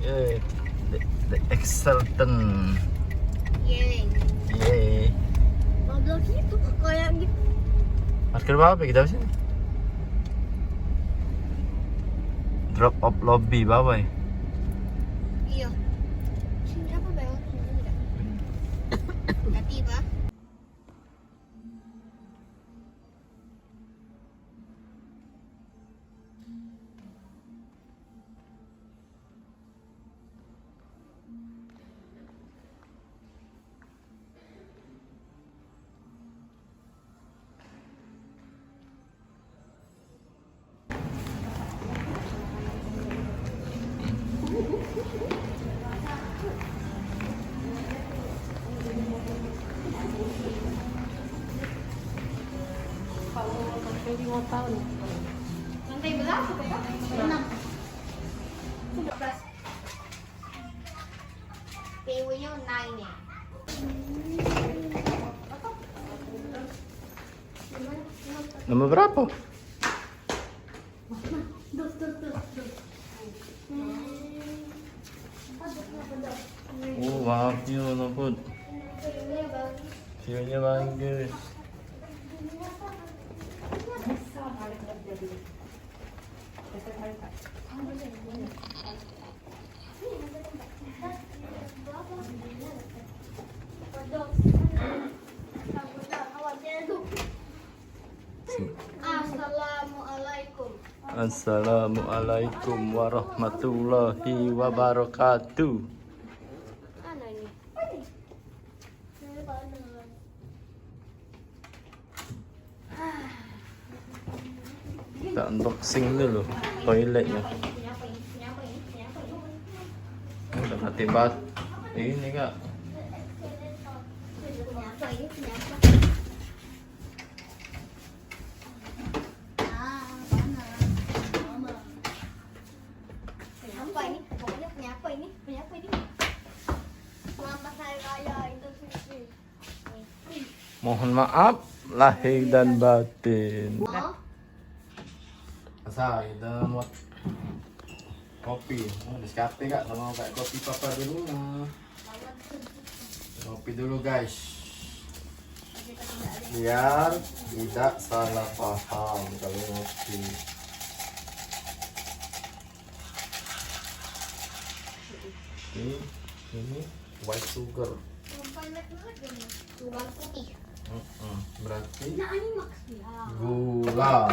Yay. The Exultant. Yeay. Yeay. Mobil gitu kayak gitu. Parkir bawah kita sini. Drop off lobby bawah ya. Iya. Sini apa belok? Sini tidak. Hati pak. Sampai 5 tahun. Lantai berapa pak? 6. 11. PW-nya naik nih. Nomor berapa? Oh, wow, view noput. View-nya bagus. Assalamualaikum. Assalamualaikum warahmatullahi wabarakatuh. Mana ini? Kita unboxing dulu toiletnya. Udah mati bat. Ini kak. Apa ini? Pokoknya punya apa ini? Punya apa ini? Selamat hari raya Idul Fitri. Mohon maaf lahir dan batin. Oh, Masa kita mau kopi. Diskape kak sama kayak kopi papa di rumah. Kopi dulu guys. Biar tidak salah paham kalau ngopi. Ini white sugar. tulang putih. Berarti Nah, ini maksudnya. gula.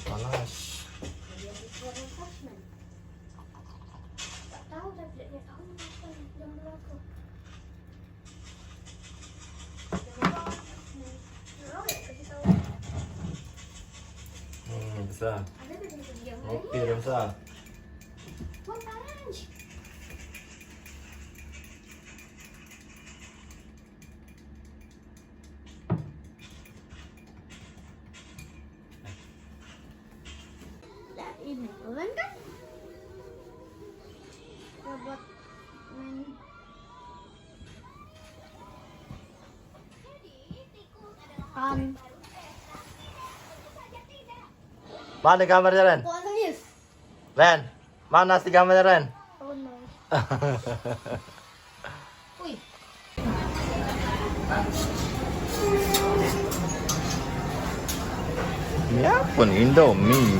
Panas. Tahu saya tidak tahu makan jam berapa. Bisa. Ada tadi jam Oke, bisa. Ini keren kan? Kita buat main. Kan. Mana gambarnya Ren? Buat serius. Ren, mana sih gambarnya Ren? Oh no. Wih. Ya pun Indomie.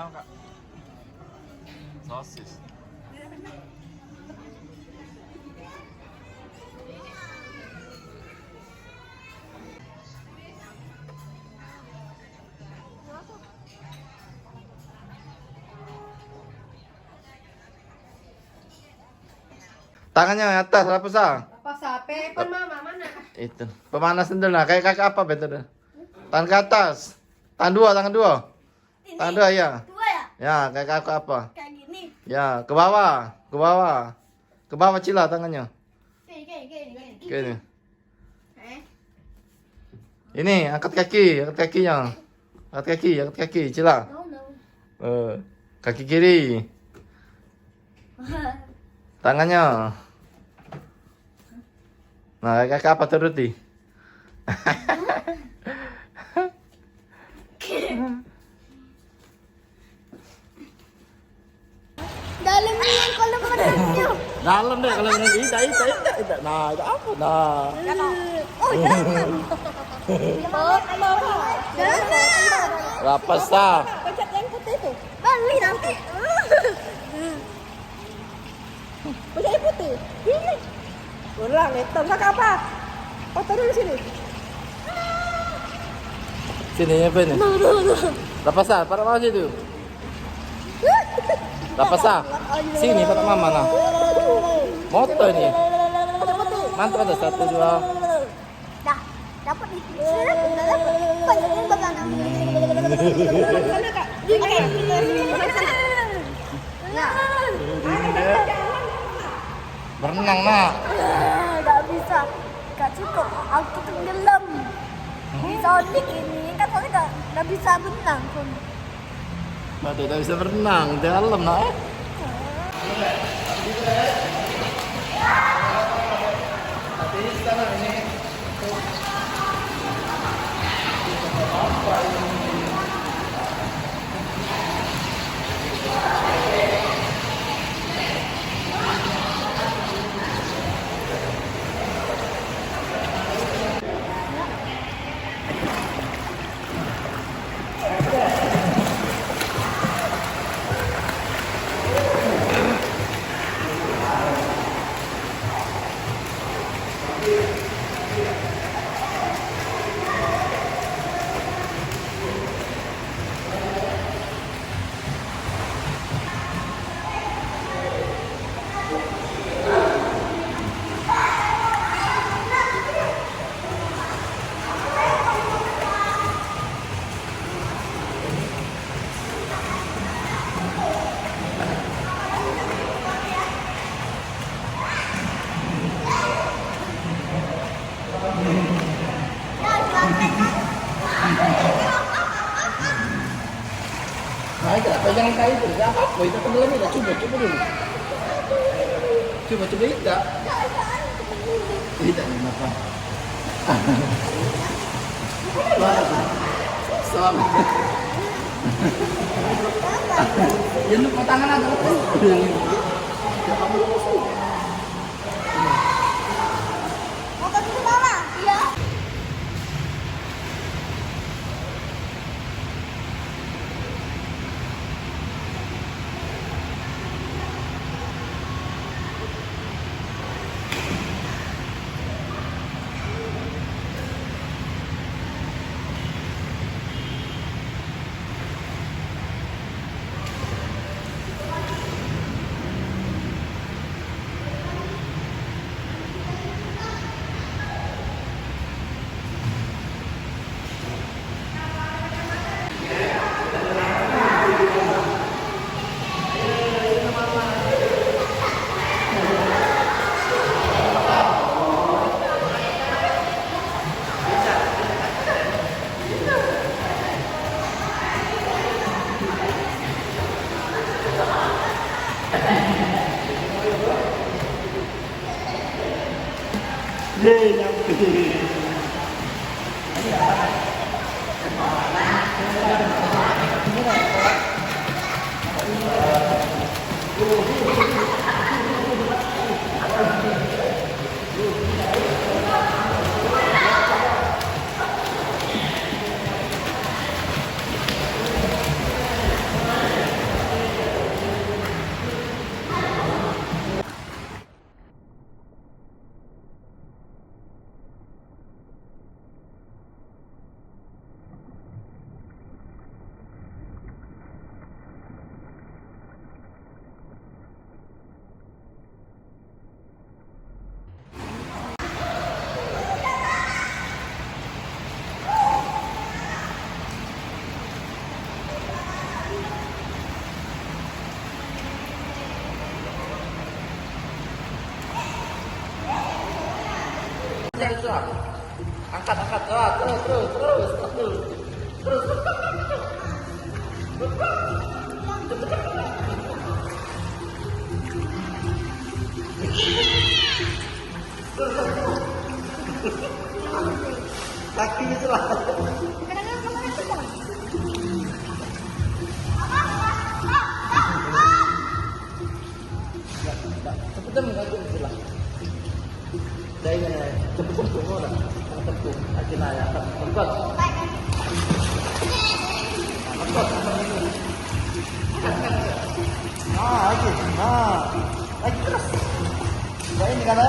mau Kak? Sosis. Tangannya atas, apa sah? Apa sape? Pan mama mana? Itu. Pemanas dulu nah, kayak kakak apa betul? Tangan ke atas. Tangan dua, tangan dua. Tangan dua ya. Dua ya? Ya, kayak kakak apa? Kayak gini. Ya, ke bawah, ke bawah. Ke bawah cila tangannya. Gini. Gini. Eh? Ini angkat kaki, angkat kakinya. Angkat kaki, cila. No. Kaki kiri. Tangannya. Nah, kayak apa turuti? Dalam yang kalau menurutnya. Dalam deh kalau ini tidak. Nah, itu apa? Nah. Oh, jangan. Jangan. Berapa sah? Pencet yang putih itu. Balik nanti. Pencet yang putih. Ini. Ulang, hitam kakak apa? Foto dulu sini. Sini apa ini? Berapa sah? Pada mana situ? Berapa sah? Sini pada mama nah. Moto ini. Mantap ada 1, 2. Dah, dapat itu. Sudah dapat. Panjangin bagaimana? Sana kak. Oke. Nah. Berenang nak. Nggak bisa. Nggak cukup. Aku tenggelam. Di Sonic ini kan Sonic nggak bisa berenang pun. Waduh, tidak bisa berenang dalam nak. Nah, itu pegangan kayu itu, tidak apa-apa, itu tenggelam itu, coba dulu. Coba tidak. Tidak, kenapa? Selamat. Ya lupa tangan aja. Mau ke mana? Iya. bisa. Angkat, angkat. Ah, terus. Kaki itu lah. Cepetan kaki itu lah. Dari cepetan semua lah. Tepuk kaki naya. Lengkap. Lagi terus. Ini kan